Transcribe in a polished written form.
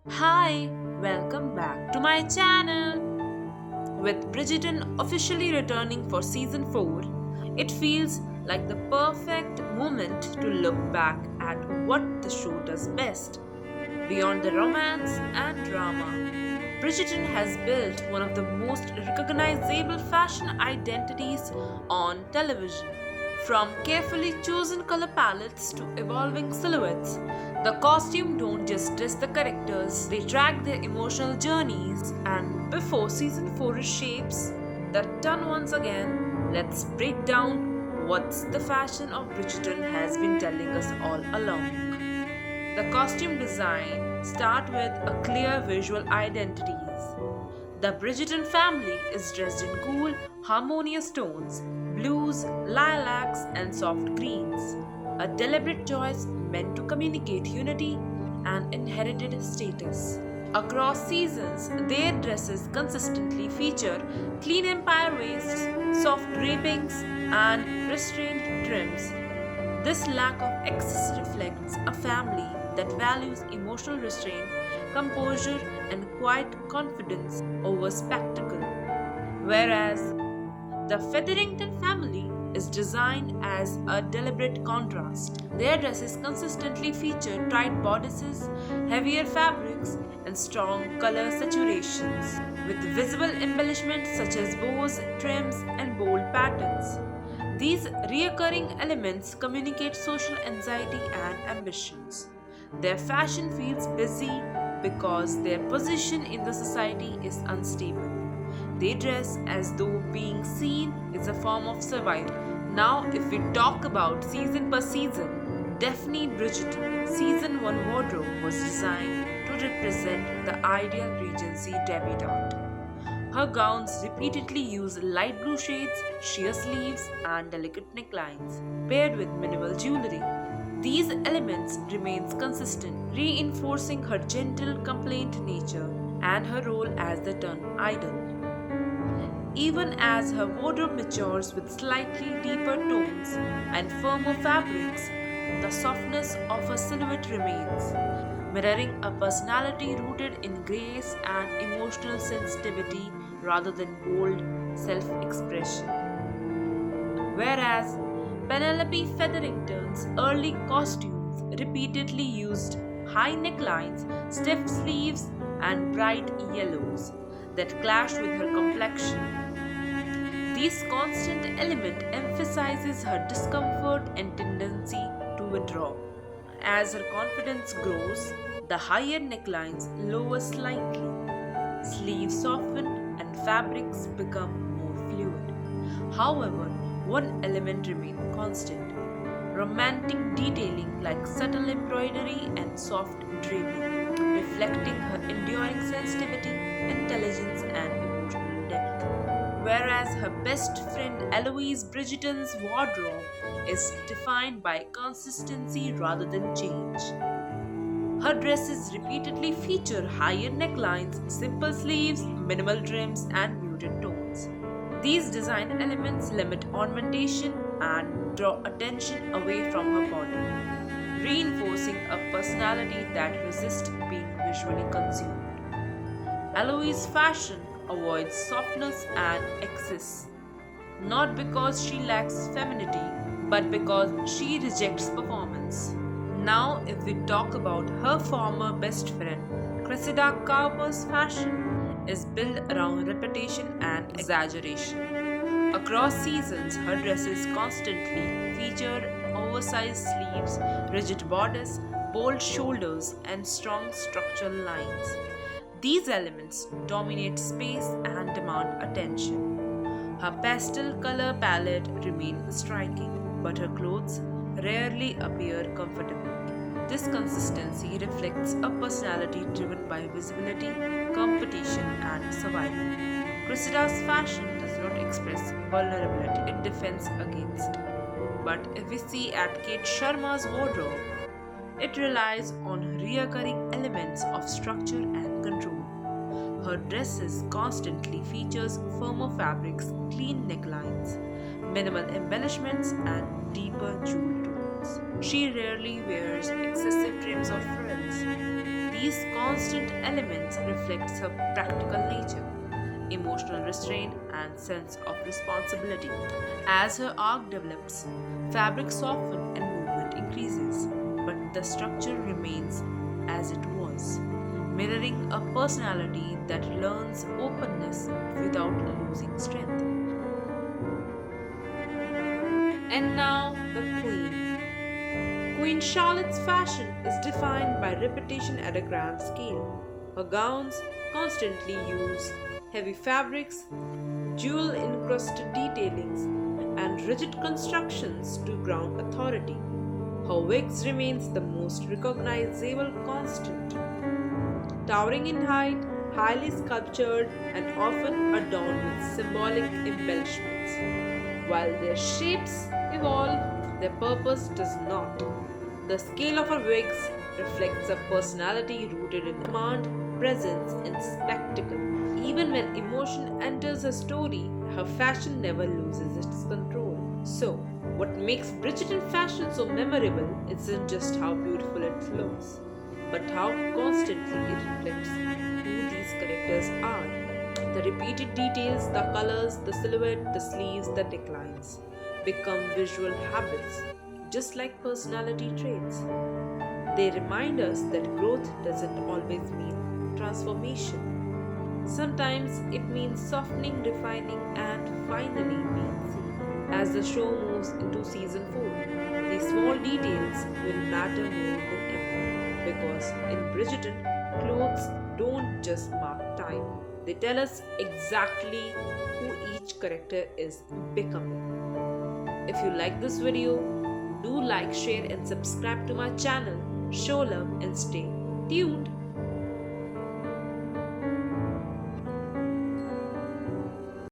Hi, welcome back to my channel. With Bridgerton officially returning for season 4, it feels like the perfect moment to look back at what the show does best. Beyond the romance and drama, Bridgerton has built one of the most recognizable fashion identities on television. From carefully chosen color palettes to evolving silhouettes, the costume don't just dress the characters, they track their emotional journeys. And before season 4 shapes the turn once again, let's break down what's the fashion of Bridgerton has been telling us all along. The costume design start with a clear visual identities. The Bridgerton family is dressed in cool, harmonious tones, blues, lilacs, and soft greens. A deliberate choice meant to communicate unity and inherited status. Across seasons, their dresses consistently feature clean empire waists, soft drapings, and restrained trims. This lack of excess reflects a family that values emotional restraint, composure, and quiet confidence over spectacle. Whereas the Featherington family is designed as a deliberate contrast. Their dresses consistently feature tight bodices, heavier fabrics, and strong color saturations, with visible embellishments such as bows, trims, and bold patterns. These recurring elements communicate social anxiety and ambitions. Their fashion feels busy because their position in the society is unstable. They dress as though being seen is a form of survival. Now, if we talk about season per season, Daphne Bridgerton season 1 wardrobe was designed to represent the ideal Regency debutante. Her gowns repeatedly use light blue shades, sheer sleeves, and delicate necklines, paired with minimal jewelry. These elements remains consistent, reinforcing her gentle, complaint nature and her role as the turn idol. Even as her wardrobe matures with slightly deeper tones and firmer fabrics, the softness of her silhouette remains, mirroring a personality rooted in grace and emotional sensitivity rather than bold self expression. Whereas Penelope Featherington's early costumes repeatedly used high necklines, stiff sleeves, and bright yellows that clashed with her complexion. This constant element emphasizes her discomfort and tendency to withdraw. As her confidence grows, the higher necklines lower slightly, sleeves soften, and fabrics become more fluid. However, one element remains constant: romantic detailing like subtle embroidery and soft draping, reflecting her enduring sensitivity, intelligence, and emotional depth. Whereas her best friend Eloise Bridgerton's wardrobe is defined by consistency rather than change. Her dresses repeatedly feature higher necklines, simple sleeves, minimal trims, and muted tones. These design elements limit ornamentation and draw attention away from her body, reinforcing a personality that resists being visually consumed. Eloise's fashion avoids softness and excess, not because she lacks femininity, but because she rejects performance. Now, if we talk about her former best friend, Cressida Cowper's fashion is built around repetition and exaggeration. Across seasons, her dresses constantly featured oversized sleeves, rigid bodice, bold shoulders, and strong structural lines. These elements dominate space and demand attention. Her pastel color palette remains striking, but her clothes rarely appear comfortable. This consistency reflects a personality driven by visibility, competition, and survival. Cressida's fashion does not express vulnerability, it defends against it. But if we see at Kate Sharma's wardrobe, it relies on recurring elements of structure and control. Her dresses constantly features firmer fabrics, clean necklines, minimal embellishments, and deeper jewel tones. She rarely wears excessive trims or frills. These constant elements reflects her practical nature, emotional restraint, and sense of responsibility. As her arc develops, fabric softens and movement increases, but the structure remains as it was, mirroring a personality that learns openness without losing strength. And now, the Queen. Queen Charlotte's fashion is defined by repetition at a grand scale. Her gowns constantly use heavy fabrics, jewel encrusted detailings, and rigid constructions to ground authority. Her wigs remains the most recognizable constant, towering in height, highly sculptured, and often adorned with symbolic embellishments. While their shapes evolve, their purpose does not. The scale of her wigs reflects a personality rooted in command, presence, and spectacle. Even when emotion enters her story, her fashion never loses its control. So, what makes Bridgerton fashion so memorable isn't just how beautiful it looks, but how constantly it reflects who these characters are. The repeated details, the colors, the silhouette, the sleeves, the necklines become visual habits, just like personality traits. They remind us that growth doesn't always mean transformation. Sometimes it means softening, refining, and finally being seen. As the show moves into season 4, these small details will matter more than ever because in Bridgerton, clothes don't just mark time, they tell us exactly who each character is becoming. If you like this video, do like, share, and subscribe to my channel. Show love and stay tuned.